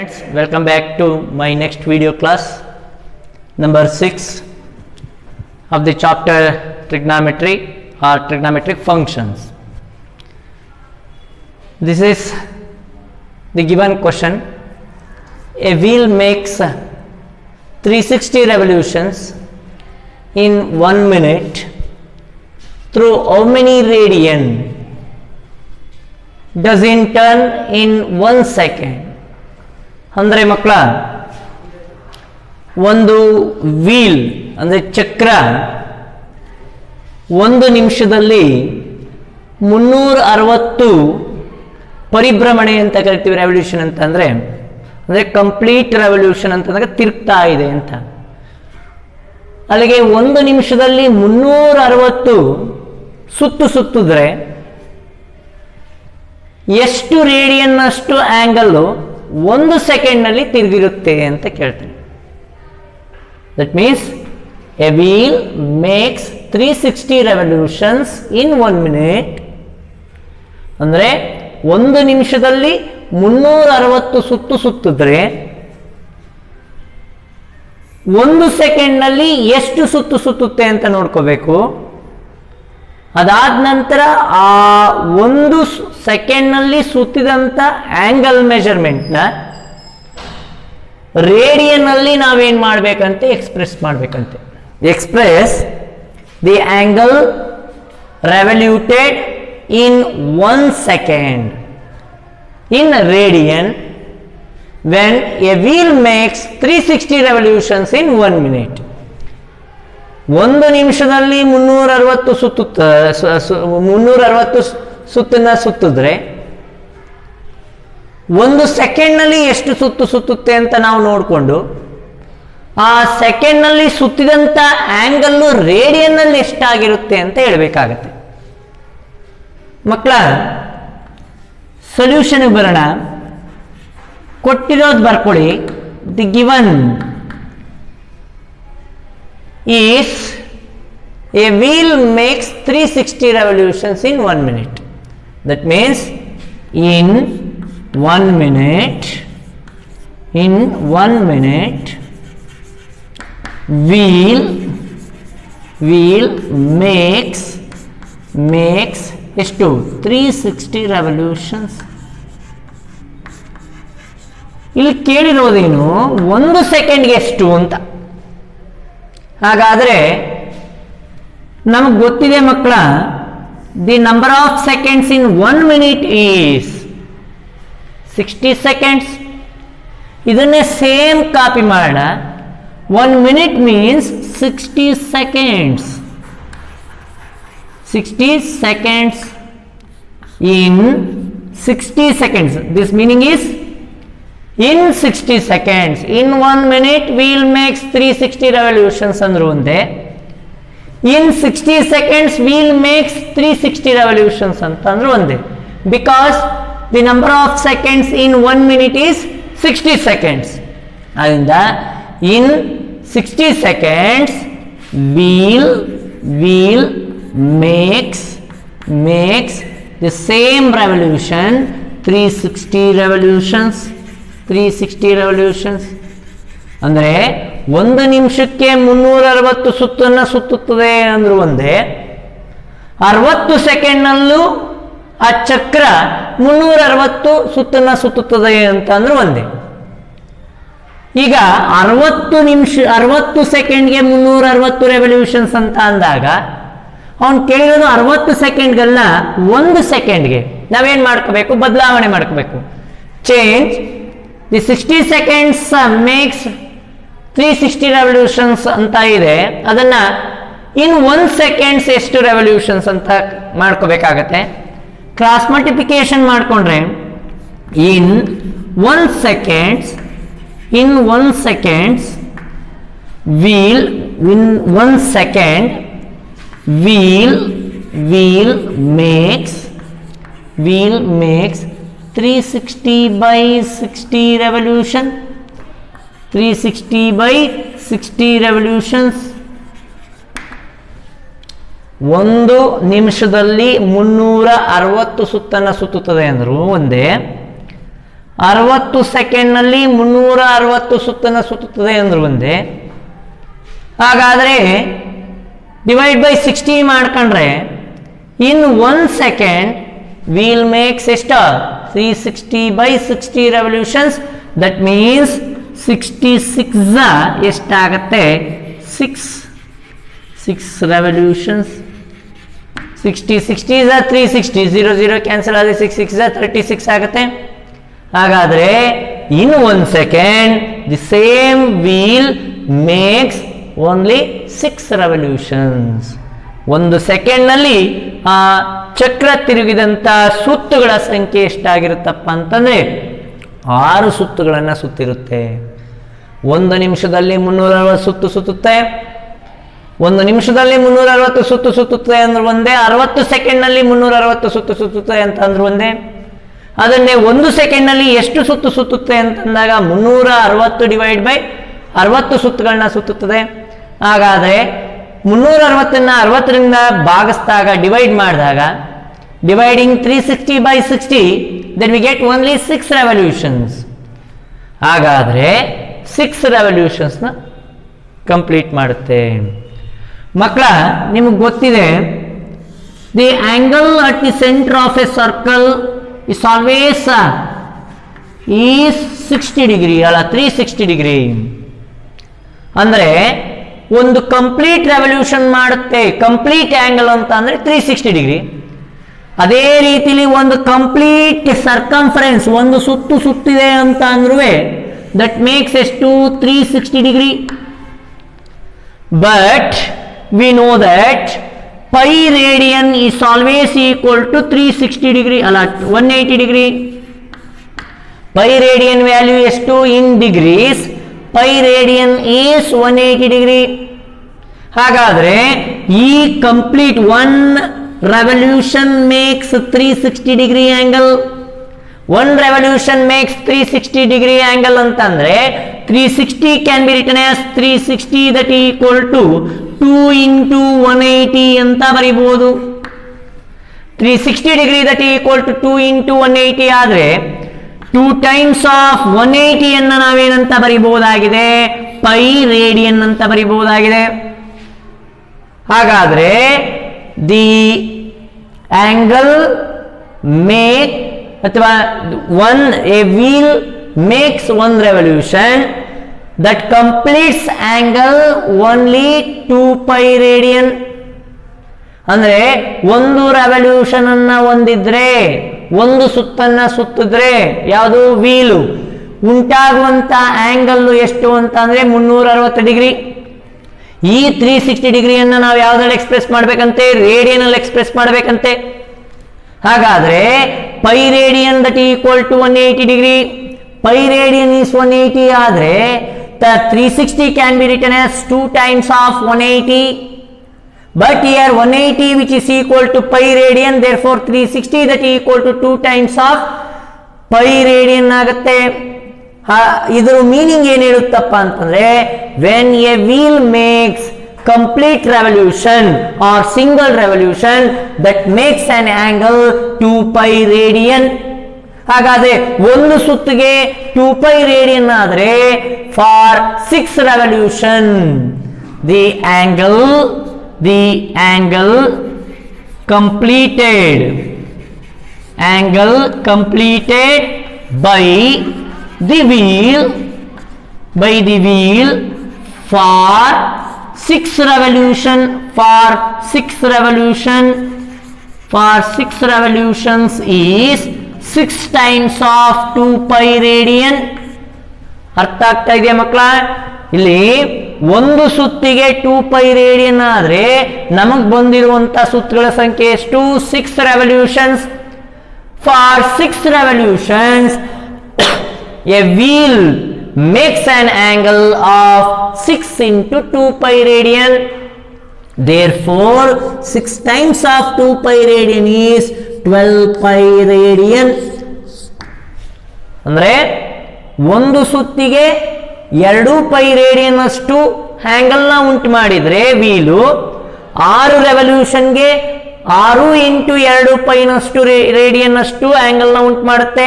Friends, welcome back to my next video class number 6 of the chapter trigonometry or trigonometric functions. This is the given question. A wheel makes 360 revolutions in 1 minute through how many radian does it turn in 1 second? ಅಂದರೆ ಮಕ್ಕಳ ಒಂದು wheel ಅಂದರೆ ಚಕ್ರ 1 ನಿಮಿಷದಲ್ಲಿ 360 ಪರಿಭ್ರಮಣೆ ಅಂತ ಕರಿತೀವಿ. Revolution ಅಂತ ಅಂದರೆ ಕಂಪ್ಲೀಟ್ ರೆವಲ್ಯೂಷನ್ ಅಂತಂದ್ರೆ ತಿರುಗ್ತಾ ಇದೆ ಅಂತ. ಅಲ್ಲಿಗೆ 1 ನಿಮಿಷದಲ್ಲಿ 360 ಸುತ್ತಿದ್ರೆ ಎಷ್ಟು ರೇಡಿಯನ್ ಅಷ್ಟು ಆಂಗಲ್ 1 ಸೆಕೆಂಡ್ನಲ್ಲಿ ತಿರುಗಿರುತ್ತೆ ಅಂತ ಕೇಳ್ತೀನಿ. That means A wheel makes 360 revolutions in 1 minute. ಅಂದರೆ 1 ನಿಮಿಷದಲ್ಲಿ 360 ಸುತ್ತಿದ್ರೆ 1 ಸೆಕೆಂಡ್ನಲ್ಲಿ ಎಷ್ಟು ಸುತ್ತುತ್ತೆ ಅಂತ ನೋಡ್ಕೋಬೇಕು. ಅದಾದ ನಂತರ ಆ 1 ಸೆಕೆಂಡ್ನಲ್ಲಿ ಸುತ್ತಿದಂಥ ಆಂಗಲ್ ಮೆಜರ್ಮೆಂಟ್ನ ರೇಡಿಯನ್ನಲ್ಲಿ ನಾವೇನು ಮಾಡಬೇಕಂತೆ ಎಕ್ಸ್ಪ್ರೆಸ್ ಮಾಡಬೇಕಂತೆ. Express the angle revoluted in 1 second in radian when a wheel makes 360 revolutions in 1 minute. 1 ನಿಮಿಷದಲ್ಲಿ 360 ಸುತ್ತನ್ನ ಸುತ್ತಿದ್ರೆ 1 ಸೆಕೆಂಡ್ನಲ್ಲಿ ಎಷ್ಟು ಸುತ್ತುತ್ತೆ ಅಂತ ನಾವು ನೋಡಿಕೊಂಡು ಆ ಸೆಕೆಂಡ್ನಲ್ಲಿ ಸುತ್ತಿದಂಥ ಆಂಗಲ್ಲು ರೇಡಿಯನ್ನಲ್ಲಿ ಎಷ್ಟಾಗಿರುತ್ತೆ ಅಂತ ಹೇಳಬೇಕಾಗತ್ತೆ. ಮಕ್ಕಳ ಸೊಲ್ಯೂಷನ್ಗೆ ಬರೋಣ. ಕೊಟ್ಟಿರೋದು ಬರ್ಕೊಳ್ಳಿ. The given is a wheel makes 360 revolutions in 1 minute. That means in 1 minute wheel makes ಎಷ್ಟು 360 revolutions. ಇಲ್ಲಿ ಕೇಳಿರೋದೇನು 1 ಸೆಕೆಂಡ್ಗೆ ಎಷ್ಟು ಅಂತ. ಹಾಗಾದರೆ ನಮಗೆ ಗೊತ್ತಿದೆ ಮಕ್ಕಳ, the number of seconds in 1 minute is 60 seconds. ಇದನ್ನೇ ಸೇಮ್ ಕಾಪಿ ಮಾಡೋಣ. 1 minute means 60 seconds. 60 seconds in 60 seconds. This meaning is in 60 seconds. In 1 minute wheel makes 360 revolutions andru onde. In 60 seconds wheel makes 360 revolutions antandru onde, because the number of seconds in 1 minute is 60 seconds. Adinda in 60 seconds wheel makes the same revolution, 360 revolutions. 360 revolutions ಅಂದರೆ 1 ನಿಮಿಷಕ್ಕೆ 360 ಸುತ್ತನ್ನು ಸುತ್ತುತ್ತದೆ ಅಂದ್ರೂ ಒಂದೇ, 60 ಸೆಕೆಂಡ್ನಲ್ಲೂ ಆ ಚಕ್ರ 360 ಸುತ್ತನ್ನು ಸುತ್ತುತ್ತದೆ ಅಂತ ಅಂದ್ರೂ ಒಂದೇ. ಈಗ 60 ಸೆಕೆಂಡ್ಗೆ 360 ರೆವಲ್ಯೂಷನ್ಸ್ ಅಂತ ಅಂದಾಗ ಅವನು ಕೇಳಿರೋದು 60 ಸೆಕೆಂಡ್ಗಲ್ಲ 1 ಸೆಕೆಂಡ್ಗೆ. ನಾವೇನು ಮಾಡ್ಕೋಬೇಕು? ಬದಲಾವಣೆ ಮಾಡ್ಕೋಬೇಕು. Change the 60 seconds makes 360 revolutions ಅಂತ ಇದೆ, ಅದನ್ನ ಇನ್ 1 seconds ಎಷ್ಟು ರೆವಲ್ಯೂಷನ್ಸ್ ಅಂತ ಮಾಡ್ಕೋಬೇಕಾಗತ್ತೆ. ಕ್ರಾಸ್ ಮಲ್ಟಿಪ್ಲಿಕೇಶನ್ ಮಾಡಿಕೊಂಡ್ರೆ ಇನ್ 1 seconds wheel makes 360 by 60 revolution. 360 by 60 revolutions. 1 ನಿಮಿಷದಲ್ಲಿ 360 ಸುತ್ತನ್ನು ಸುತ್ತುತ್ತದೆ ಅಂದ್ರು ಒಂದೇ, 60 ಸೆಕೆಂಡ್ನಲ್ಲಿ 360 ಸುತ್ತನ್ನು ಸುತ್ತುತ್ತದೆ ಅಂದ್ರೆ ಒಂದೇ. ಹಾಗಾದರೆ ಡಿವೈಡ್ ಬೈ 60 ಮಾಡ್ಕೊಂಡ್ರೆ ಇನ್ 1 ಸೆಕೆಂಡ್ ವಿಲ್ ಮೇಕ್ಸ್ ಎಷ್ಟು 360 by 60 revolutions. ದಟ್ ಮೀನ್ಸ್ 66 ಎಷ್ಟಾಗತ್ತೆ 6 revolutions. 60 is 360, 0 ಕ್ಯಾನ್ಸಲ್ ಆದರೆ 6 is 36 ಆಗುತ್ತೆ. ಹಾಗಾದರೆ ಇನ್ 1 second the same wheel makes only 6 revolutions. 1 ಸೆಕೆಂಡ್ನಲ್ಲಿ ಆ ಚಕ್ರ ತಿರುಗಿದಂಥ ಸುತ್ತುಗಳ ಸಂಖ್ಯೆ ಎಷ್ಟಾಗಿರುತ್ತಪ್ಪ ಅಂತಂದರೆ 6 ಸುತ್ತುಗಳನ್ನು ಸುತ್ತಿರುತ್ತೆ. 1 ನಿಮಿಷದಲ್ಲಿ 360 ಸುತ್ತು ಸುತ್ತುತ್ತೆ. 1 ನಿಮಿಷದಲ್ಲಿ 360 ಸುತ್ತು ಸುತ್ತುತ್ತೆ ಅಂದ್ರೆ ಒಂದೇ. 60 ಸೆಕೆಂಡ್ನಲ್ಲಿ 360 ಸುತ್ತು ಸುತ್ತುತ್ತೆ ಅಂತ ಅಂದ್ರೆ ಒಂದೇ. ಅದನ್ನೇ 1 ಸೆಕೆಂಡ್ನಲ್ಲಿ ಎಷ್ಟು ಸುತ್ತು ಸುತ್ತುತ್ತೆ ಅಂತಂದಾಗ 360 ಡಿವೈಡ್ ಬೈ 60 ಸುತ್ತುಗಳನ್ನ ಸುತ್ತುತ್ತದೆ. ಹಾಗಾದರೆ 360ನ್ನು 60ರಿಂದ ಭಾಗಿಸಿದಾಗ ಡಿವೈಡ್ ಮಾಡಿದಾಗ dividing 360 by 60 then we get only 6 revolutions. ಹಾಗಾದರೆ 6 revolutionsನ ಕಂಪ್ಲೀಟ್ ಮಾಡುತ್ತೆ. ಮಕ್ಕಳ, ನಿಮಗೆ ಗೊತ್ತಿದೆ the angle at the centre of a circle is always is 60 degree ಅಲ್ಲ 360 ಡಿಗ್ರಿ. ಅಂದರೆ ಒಂದು ಕಂಪ್ಲೀಟ್ ರೆವಲ್ಯೂಷನ್ ಮಾಡುತ್ತೆ. ಕಂಪ್ಲೀಟ್ ಆಂಗಲ್ ಅಂತ ಅಂದರೆ 360 ಡಿಗ್ರಿ. ಅದೇ ರೀತಿಲಿ ಒಂದು ಕಂಪ್ಲೀಟ್ ಸರ್ಕಂಫರೆನ್ಸ್ ಒಂದು ಸುತ್ತು ಸುತ್ತಿದೆ ಅಂತ ಅಂದ್ರೂ ದಟ್ ಮೇಕ್ಸ್ ಎಷ್ಟು 360 degree. But we know that pi radian is always equal to 360 degree ಅಲ್ಲ 180 ಡಿಗ್ರಿ. ಪೈ ರೇಡಿಯನ್ ವ್ಯಾಲ್ಯೂ ಎಷ್ಟು in degrees. Pi radian is 180 degree. ಹಾಗಾದರೆ ಈ complete 1 revolution makes 360 degree angle. 1 revolution makes 360 degree angle ಅಂತಂದ್ರೆ 360 can be written as 360 that equal to 2 into 180 ಅಂತ ಬರೀಬಹುದು. 360 degree that equal to 2 into 180 ಆದರೆ 2 times of 180 ಅನ್ನು ನಾವೇನಂತ ಬರೀಬಹುದಾಗಿದೆ pi radian ಅಂತ ಬರೀಬಹುದಾಗಿದೆ. ಹಾಗಾದರೆ the angle make ಅಥವಾ a wheel makes 1 revolution that completes angle only 2 pi radian. ಅಂದ್ರೆ ಒಂದು ರೆವಲ್ಯೂಷನ್ ಅನ್ನ ಹೊಂದಿದ್ರೆ ಒಂದು ಸುತ್ತನ್ನ ಸುತ್ತಿದ್ರೆ ಯಾವುದು ವೀಲು ಉಂಟಾಗುವಂತ ಆಂಗಲ್ ಎಷ್ಟು ಅಂತ ಅಂದ್ರೆ 360 ಡಿಗ್ರಿ. ಈ 360 ಡಿಗ್ರಿಯನ್ನು ನಾವು ಯಾವುದ್ರಲ್ಲಿ ಎಕ್ಸ್ಪ್ರೆಸ್ ಮಾಡಬೇಕಂತೆ ರೇಡಿಯನ್ ಅಲ್ಲಿ ಎಕ್ಸ್ಪ್ರೆಸ್ ಮಾಡಬೇಕಂತೆ. ಹಾಗಾದ್ರೆ pi radian that equal to 180 degree. Pi radian is 180 ಆದ್ರೆ 360 can be written as 2 times of 180. But here 180 which is equal to pi radian, therefore 360 that equal to 2 times of pi radian ಆಗುತ್ತೆ. ಇದರ meaning ಏನು ಹೇಳುತ್ತಪ್ಪ ಅಂತಂದ್ರೆ when a wheel makes complete revolution or single revolution that makes an angle 2 pi radian. ಹಾಗಾದ್ರೆ ಒಂದು ಸುತ್ತಿಗೆ 2 pi radian ಆದರೆ for 6 revolution the angle completed by the wheel for 6 revolutions is 6 times of 2 pi radian. ಅರ್ಥ ಆಗ್ತಾ ಇದೆಯಾ ಮಕ್ಕಳ? ಇಲ್ಲಿ ಒಂದು ಸುತ್ತಿಗೆ 2 pi radian ಆದ್ರೆ ನಮಗೆ ಬಂದಿರುವಂತ ಸುತ್ತುಗಳ ಸಂಖ್ಯೆ ಎಷ್ಟು 6 revolutions. For 6 revolutions a wheel makes an angle of 6 into 2 pi radian. Therefore 6 times of 2 pi radian is 12 pi radian. ಅಂದ್ರೆ ಒಂದು ಸುತ್ತಿಗೆ 2 pi radian ಅಷ್ಟು ಆಂಗಲ್ ನ ಉಂಟು ಮಾಡಿದ್ರೆ ವೀಲು 6 ರೆವಲ್ಯೂಷನ್ಗೆ 6 into 2 pi ನಷ್ಟು ರೇಡಿಯನ್ ಅಷ್ಟು ಆಂಗಲ್ ನ ಉಂಟು ಮಾಡುತ್ತೆ.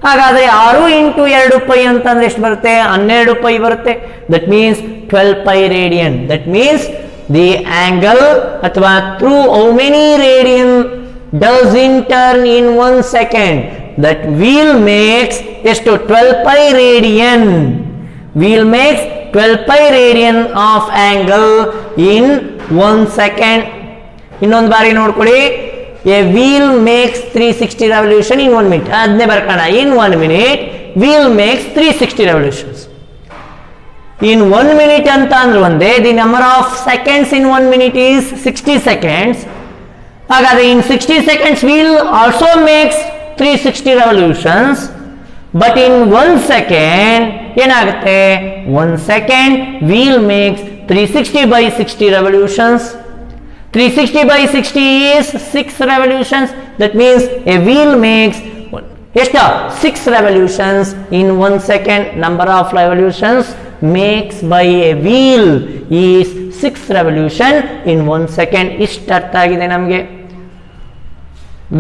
ಹಾಗಾದ್ರೆ 6 ಇಂಟು 2 ಪೈ ಅಂತಂದ್ರೆ ಎಷ್ಟು ಬರುತ್ತೆ? 12 ಪೈ ಬರುತ್ತೆ. That means 12 pi radian. That means the angle ಅಥವಾ through how many radian does in turn in 1 second? That wheel makes ಎಷ್ಟು? 12 pi radian. Wheel makes 12 pi radian of angle in 1 second. ಇನ್ನೊಂದು ಬಾರಿ ನೋಡ್ಕೊಳ್ಳಿ. A wheel makes 360 revolution in 1 minute. ಅದನ್ನೇ ಬರ್ಕೋಣ. In 1 minute wheel makes 360 revolutions. In 1 minute ಅಂತ ಅಂದ್ರೆ ಒಂದೇ, the number of seconds in 1 minute is 60 seconds. ಹಾಗಾದ್ರೆ in 60 seconds wheel also makes 360 revolutions. But in 1 second ಏನಾಗುತ್ತೆ? 1 second wheel makes 360 by 60 revolutions. 360 by 60 is 6 revolutions. That means a wheel makes ಎಷ್ಟು? 6 revolutions in 1 second. Number of revolutions makes by a wheel is 6 revolution in 1 second. ಇಷ್ಟು ಅರ್ಥ ಆಗಿದೆ ನಮಗೆ.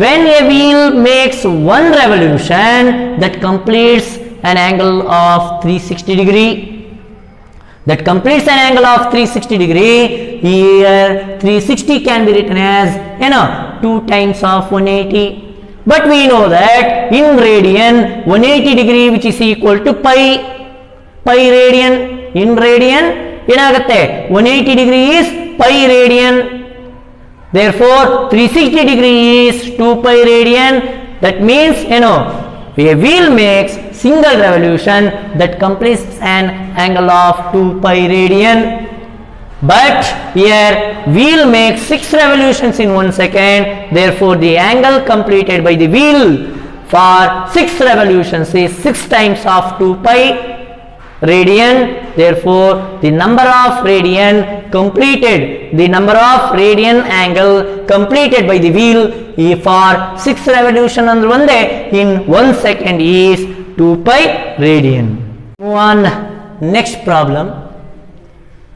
When a wheel makes 1 revolution, that completes an angle of 360 degree. That completes an angle of 360 degree. Here 360 can be written as 2 times of 180. But we know that in radian 180 degree which is equal to pi radian. In radian ಏನಾಗುತ್ತೆ? 180 degree is pi radian. Therefore 360 degree is 2 pi radian. That means a wheel makes single revolution that completes an angle of 2 pi radian. But here wheel makes 6 revolutions in 1 second. Therefore the angle completed by the wheel for 6 revolutions is 6 times of 2 pi radian. Therefore the number of radian completed, the number of radian angle completed by the wheel for 6 revolution under one day in 1 second is 2 pi radian. Move on. Next problem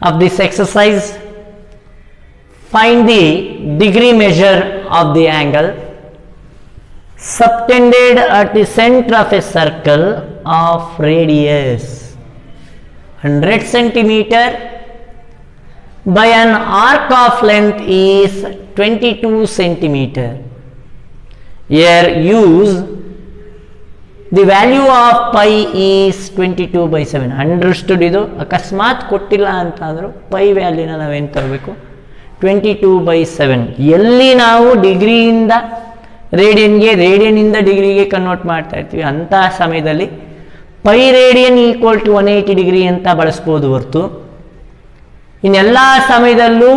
of this exercise. Find the degree measure of the angle subtended at the center of a circle of radius 100 centimeter by an arc of length is 22 centimeter. Here use the value of pi is 22 by 7. Understood ಇದು? ಅಕಸ್ಮಾತ್ ಕೊಟ್ಟಿಲ್ಲ ಅಂತ ಅಂದ್ರು pi ವ್ಯಾಲ್ಯೂನ ನಾವೇನು ತರಬೇಕು? 22 by 7. ಎಲ್ಲಿ ನಾವು ಡಿಗ್ರಿಯಿಂದ ರೇಡಿಯನ್ಗೆ, ರೇಡಿಯನ್ನಿಂದ ಡಿಗ್ರಿಗೆ ಕನ್ವರ್ಟ್ ಮಾಡ್ತಾ ಇರ್ತೀವಿ ಅಂತಹ ಸಮಯದಲ್ಲಿ pi radian equal to 180 degree ಅಂತ ಬಳಸ್ಬೋದು ಹೊರತು ಇನ್ನೆಲ್ಲ ಸಮಯದಲ್ಲೂ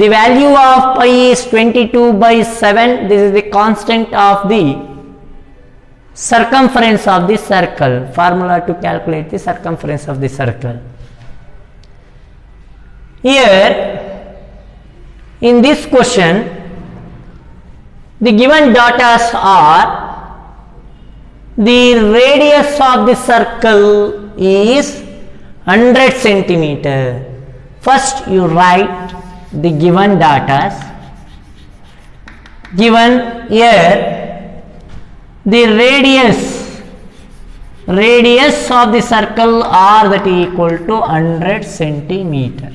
the value of pi is 22 by 7. This is the constant of the circumference of the circle. Formula to calculate the circumference of the circle. Here in this question the given data are the radius of the circle is 100 centimeter. First you write the given data. Given here the radius of the circle are that equal to 100 centimeter,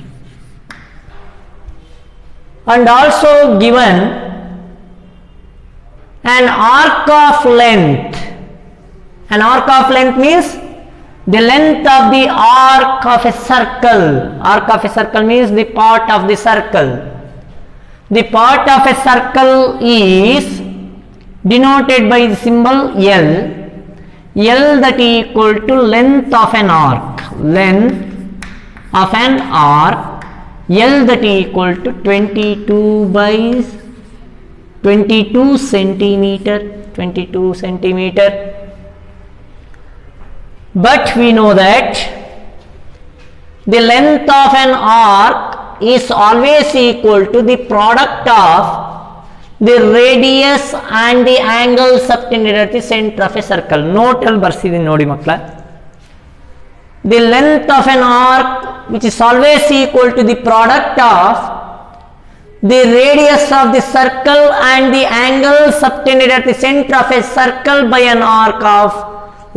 and also given an arc of length. An arc of length means the length of the arc of a circle. Arc of a circle means the part of the circle. The part of a circle is denoted by the symbol L. L that equal to length of an arc. Length of an arc. L that equal to 22 centimeter. 22 centimeter. But we know that the length of an arc is always equal to the product of the radius and the angle subtended at the center of a circle. Note al barsidini nodi makla. The length of an arc which is always equal to the product of the radius of the circle and the angle subtended at the center of a circle by an arc of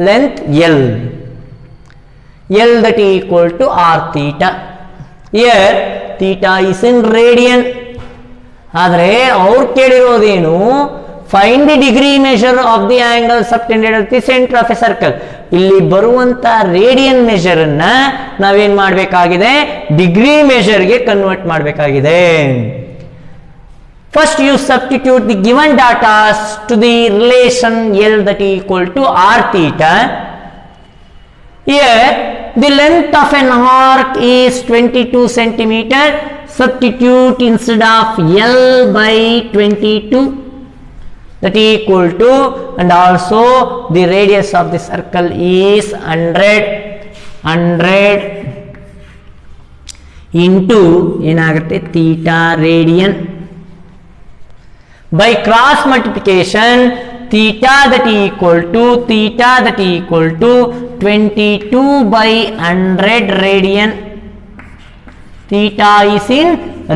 length L. L that is equal to r theta. Here theta is in radian. ಆದರೆ ಅವ್ರು ಕೇಳಿರೋದೇನು, find the degree measure of the angle subtended at the centre of a circle. ಇಲ್ಲಿ ಬರುವಂತ radian measure ಅನ್ನ ನಾವೇನ್ ಮಾಡಬೇಕಾಗಿದೆ, degree ಮೆಷರ್ಗೆ convert ಮಾಡಬೇಕಾಗಿದೆ. First you substitute the given data to the relation L that is equal to r theta. Here the length of an arc is 22 centimeter. Substitute instead of L by 22 that is equal to, and also the radius of the circle is 100 into ಏನಾಗುತ್ತೆ theta radian. By cross multiplication theta that is equal to 22 by 100 radian. Theta is in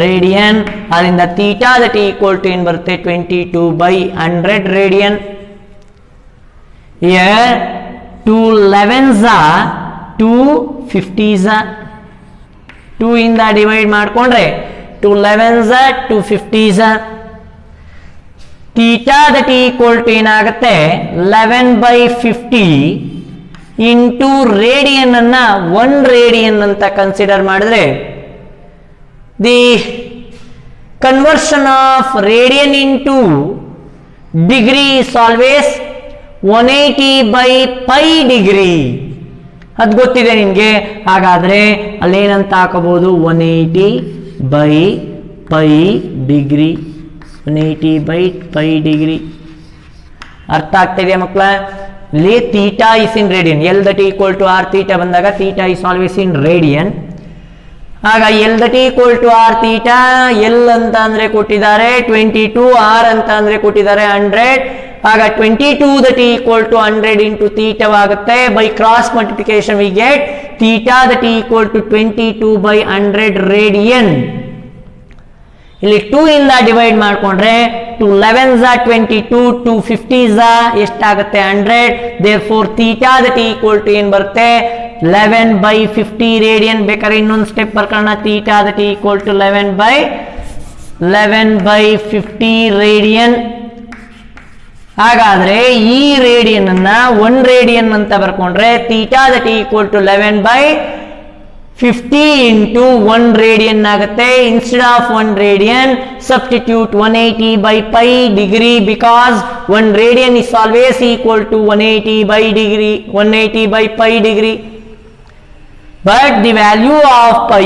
radian, ಅದರಿಂದ theta that is equal to ಏನು ಬರುತ್ತೆ 22 by 100 radian. Here 2 11s are 2 50s are 2 ಇಂದ divide ಮಾಡ್ಕೊಂಡ್ರೆ 2 11s are 2 50s are. theta that is equal to ಏನಾಗುತ್ತೆ 11 by 50 into radian ಅನ್ನ 1 radian ಅಂತ consider ಮಾಡಿದ್ರೆ the conversion of radian into degree is always 180 by pi degree. ಅದು ಗೊತ್ತಿದೆ ನಿಮಗೆ. ಹಾಗಾದ್ರೆ ಅಲ್ಲೇನಂತ ಹಾಕಬಹುದು 180 by pi degree. 180 by pi degree. ಅರ್ಥ ಆಗ್ತಿದೆಯಾ ಮಕ್ಕಳ? ಇಲ್ಲಿ theta is in radian. L that is equal to r theta ಬಂದಾಗ theta is always in radian. ಆಗ L that is equal to r theta, L ಅಂತ ಅಂದ್ರೆ ಕೊಟ್ಟಿದ್ದಾರೆ 22, r ಅಂತ ಅಂದ್ರೆ ಕೊಟ್ಟಿದ್ದಾರೆ 100. ಆಗ 22 that is equal to 100 into theta ಆಗುತ್ತೆ. By cross multiplication we get theta that is equal to 22 by 100 radian. ಇಲ್ಲಿ 2 ಇಂದ ಡಿವೈಡ್ ಮಾಡ್ಕೊಂಡ್ರೆ 2 11s are 22, 2 50s are ಎಷ್ಟಾಗುತ್ತೆ 100. therefore theta that is equal to ಏನು ಬರುತ್ತೆ 11 by 50 ರೇಡಿಯನ್. ಬೇಕಾದ್ರೆ ಇನ್ನೊಂದು step ಬರ್ಕೊಳ್ಳೋಣ. theta that is equal to 11 by 50 radian. ಹಾಗಾದ್ರೆ ಈ ರೇಡಿಯನ್ ಅನ್ನ 1 ರೇಡಿಯನ್ ಅಂತ ಬರ್ಕೊಂಡ್ರೆ theta that is equal to 11 by 50 into 1 radian ಆಗುತ್ತೆ. Instead of 1 radian substitute 180 by pi degree, because 1 radian is always equal to 180 by pi degree. But the value of pi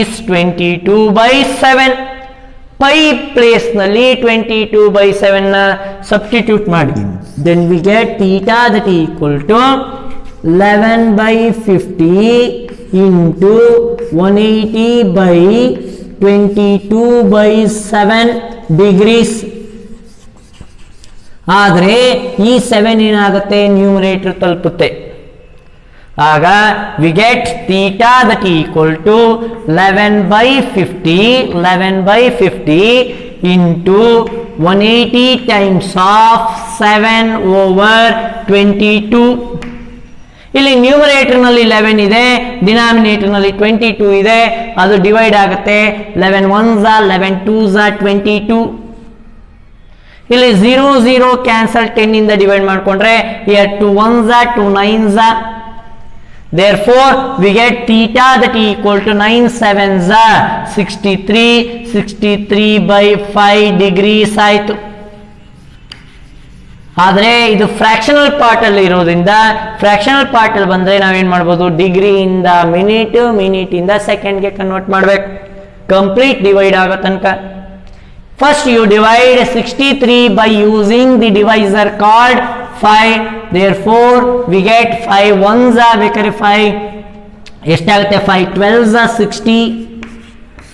is 22 by 7. pi place ನಲ್ಲಿ 22 by 7 ನ substitute ಮಾಡಿ. Then we get theta that is equal to 11 by 50 into 180 by 22 by 7 degrees. ಆದರೆ ಈ 7 ಏನಾಗುತ್ತೆ numerator ತಲುಪುತ್ತೆ. ಆಗ we get theta that is equal to 11 by 50 into 180 times of 7 over 22. ಇಲ್ಲಿ numerator ನಲ್ಲಿ 11 ಇದೆ, ಡಿನಾಮಿನೇಟರ್ ನಲ್ಲಿ 22 ಇದೆ. ಅದು ಡಿವೈಡ್ ಆಗುತ್ತೆ. 11 1s are 11 2s are 22. ಇಲ್ಲಿ 0 0 ಕ್ಯಾನ್ಸಲ್ 10 ಇಂದ ಡಿವೈಡ್ ಮಾಡ್ಕೊಂಡ್ರೆ here 2 1s are 2 9s are. therefore we get theta that is equal to 9 7s are 63 by 5 degrees ಆಯ್ತು. ಆದರೆ ಇದು ಫ್ರಾಕ್ಷನಲ್ ಪಾರ್ಟ್ ಅಲ್ಲಿ ಇರೋದ್ರಿಂದ ಫ್ರಾಕ್ಷನಲ್ ಪಾರ್ಟ್ ಅಲ್ಲಿ ಬಂದ್ರೆ ನಾವೇನ್ ಮಾಡ್ಬೋದು, ಡಿಗ್ರಿ ಇಂದ ಮಿನಿಟ್ ಇಂದ ಸೆಕೆಂಡ್ಗೆ ಕನ್ವರ್ಟ್ ಮಾಡ್ಬೇಕು ಕಂಪ್ಲೀಟ್ ಡಿವೈಡ್ ಆಗೋ ತನಕ. First you divide 63 by using the divisor called 5. therefore we get 5 1s are ಬೇಕಾದ್ರೆ 5 ಎಷ್ಟಾಗುತ್ತೆ 5 12s are 60,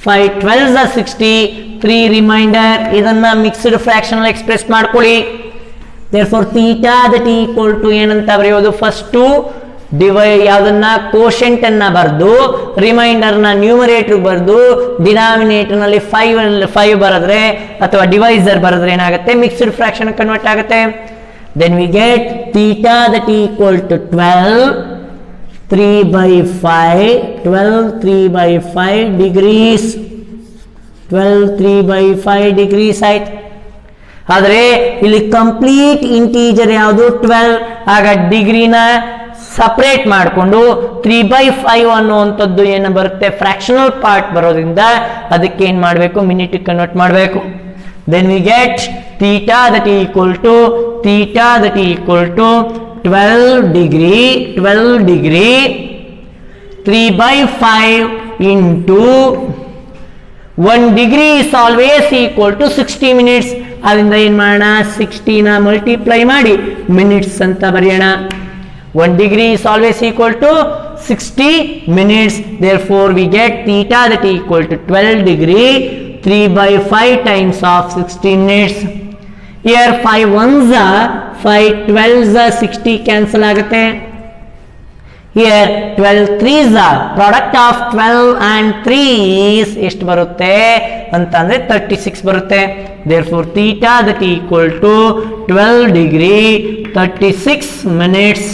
5 12s are 60, 3 remainder. ಇದನ್ನ ಮಿಕ್ಸ್ಡ್ ಫ್ರಾಕ್ಷನ್ ಎಕ್ಸ್ಪ್ರೆಸ್ ಮಾಡ್ಕೊಳ್ಳಿ. therefore theta that is equal to ಏನಂತ ಬರೆಯೋದು, ಫಸ್ಟ್ ಯಾವ್ದನ್ನ ಕೋಶೆಂಟ್ ಅನ್ನ ಬರೆದು ರಿಮೈಂಡರ್ ನ ನ್ಯೂಮರೇಟರ್ ಬರೆದು ಡಿನಾಮಿನೇಟರ್ ನಲ್ಲಿ 5 ಬರೆದ್ರೆ ಅಥವಾ ಡಿವೈಸರ್ ಬರೆದ್ರೆ ಏನಾಗುತ್ತೆ, ಮಿಕ್ಸ್ಡ್ ಫ್ರಾಕ್ಷನ್ ಕನ್ವರ್ಟ್ ಆಗುತ್ತೆ. Then we get theta that equal to 12 degrees 3/5 degrees ಆಯ್ತು. ಆದರೆ ಇಲ್ಲಿ ಕಂಪ್ಲೀಟ್ ಇಂಟೀಜರ್ ಯಾವುದು 12, ಆಗ ಡಿಗ್ರಿನ ಸಪರೇಟ್ ಮಾಡಿಕೊಂಡು 3/5 ಅನ್ನುವಂಥದ್ದು ಏನು ಬರುತ್ತೆ, ಫ್ರಾಕ್ಷನಲ್ ಪಾರ್ಟ್ ಬರೋದ್ರಿಂದ ಅದಕ್ಕೆ ಏನು ಮಾಡಬೇಕು, ಮಿನಿಟ್ ಕನ್ವರ್ಟ್ ಮಾಡಬೇಕು. Then we get theta that equal to 12 degree 3/5 into 1 degree is always equal to 60 minutes. ಅದರಿಂದ ಏನು ಮಾಡೋಣ, 60 ನ ಮಲ್ಟಿಪ್ಲೈ ಮಾಡಿ ಮಿನಿಟ್ಸ್ ಅಂತ ಬರೆಯೋಣ. 1 degree is always equal to 60 minutes. Therefore we get theta that equal to 12 degree 3/5 times of 60 minutes. Here 5 ones are 5 12s are 60 cancel ಆಗುತ್ತೆ. Here 12 3s are product of 12 and 3 is ಎಷ್ಟು ಬರುತ್ತೆ ಅಂತಂದ್ರೆ 36 ಬರುತ್ತೆ. Therefore theta that equal to 12 degree 36 minutes.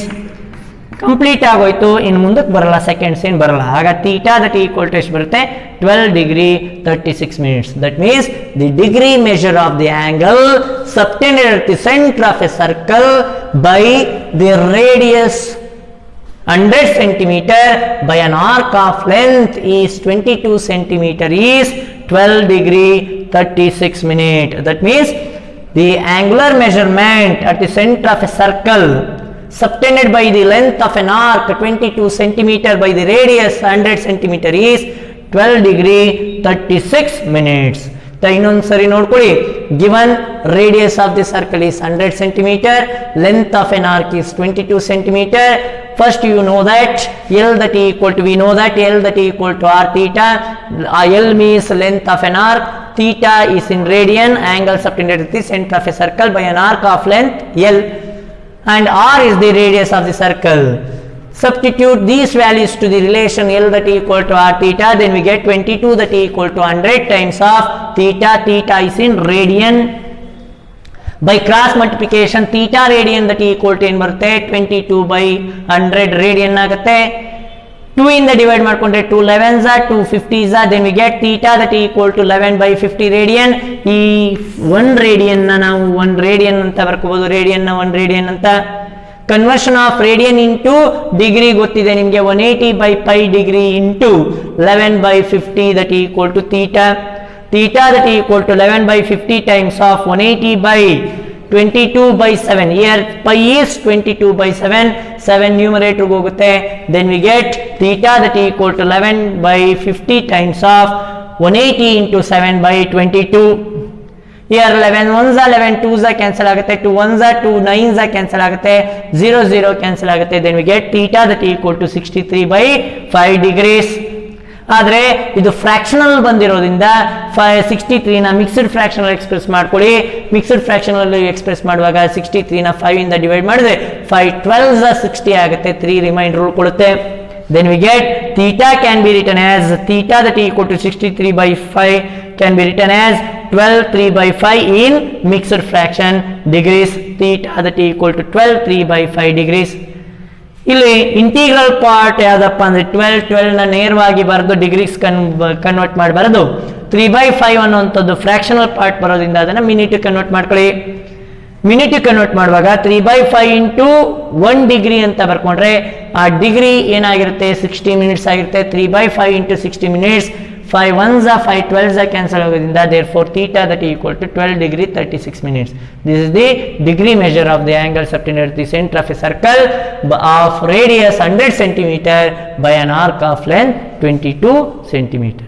Complete ಆಗೋಯ್ತು, ಇನ್ನು ಮುಂದಕ್ಕೆ ಬರಲ್ಲ, seconds ಏನು ಬರಲ್ಲ. ಆಗ ಥೀಟಾ ದಟ್ ಈಕ್ವಲ್ ಟು ಎಷ್ಟು ಬರುತ್ತೆ, 12 degree 36 minutes. That means the degree measure of the angle subtended at the centre of a circle by the radius 100 centimeter by an arc of length is 22 centimeter is 12 degree 36 minute. That means the angular measurement at the center of a circle subtended by the length of an arc 22 centimeter by the radius 100 centimeter is 12 degree 36 minutes. ಇನ್ನೊಂದು ಸರಿ ನೋಡ್ಕೊಳ್ಳಿ, given radius of the circle is 100 centimeter, length of an arc is 22 centimeter. First you know that L that equal to, we know that L that equal to r theta. L means length of an arc, theta is in radian, angle subtended at the center of a circle by an arc of length L, and r is the radius of the circle. Substitute these values to the relation L that equal to r theta, then we get 22 that equal to 100 times of theta. Theta is in radian. By cross multiplication theta radian that equal to ಏನು ಬರುತ್ತೆ, 22/100 radian ಆಗುತ್ತೆ. 2 ಇಂದ divide ಮಾಡ್ಕೊಂಡ್ರೆ 2 11s are 2 50s are, then we get theta that equal to 11/50 radian. ಈ 1 radian ನ ನಾವು 1 radian ಅಂತ ಬರ್ಕೋಬಹುದು, radian ನ 1 radian ಅಂತ. Conversion of radian into degree ಗೊತ್ತಿದೆ ನಿಮಗೆ, 180/pi degree into 11/50 that equal to theta. Theta that equal to 11/50 times of 180/22/7. Here pi is 22/7, 7 numerator ಹೋಗುತ್ತೆ. Then we get theta that equal to 11/50 times of 180 into 7/22. Here 11 ones are 11 twos are cancel ಆಗುತ್ತೆ, 2 ones are 2 9s are cancel ಆಗುತ್ತೆ, 0 0 cancel ಆಗುತ್ತೆ. Then we get theta that equal to 63/5 degrees. ಆದರೆ ಇದು fractional ಬಂದಿರೋದ್ರಿಂದ 63 ನ mixed fractional express ಮಾಡ್ಕೊಳ್ಳಿ. Mixed fractional express ಮಾಡುವಾಗ 63 ನ 5 ಇಂದ ಡಿವೈಡ್ ಮಾಡಿದ್ರೆ 5 12s are 60 ಆಗುತ್ತೆ, 3 reminder ಉಳ್ಕೊಳ್ಳುತ್ತೆ. Then we get theta can be written as theta that equal to 63/5 can be written as 12 3/5 in mixed fraction degrees. Theta that equal to 12 3/5 degrees. ಇಲ್ಲಿ integral part ಯಾವ್ದಪ್ಪ ಅಂದ್ರೆ 12 ನ ನೇರವಾಗಿ ಬರೆದು degrees convert ಮಾಡಿ ಬರೆದು 3/5 ಅನ್ನುವಂಥದ್ದು ಫ್ರಾಕ್ಷನಲ್ ಪಾರ್ಟ್ ಬರೋದ್ರಿಂದ ಅದನ್ನ ಮಿನಿಟ್ ಕನ್ವರ್ಟ್ ಮಾಡ್ಕೊಳ್ಳಿ. ಮಿನಿಟ್ ಕನ್ವರ್ಟ್ ಮಾಡುವಾಗ 3/5 into 1 degree ಅಂತ ಬರ್ಕೊಂಡ್ರೆ ಆ ಡಿಗ್ರಿ ಏನಾಗಿರುತ್ತೆ, 60 minutes ಆಗಿರುತ್ತೆ. 3/5 into 60 minutes, 5 ones are 5 12s are cancel ಆಗೋದ್ರಿಂದ therefore theta that equal to 12 degree 36 minutes. This is the degree measure of the angle subtended at the center of a circle of radius 100 centimeter by an arc of length 22 centimeter.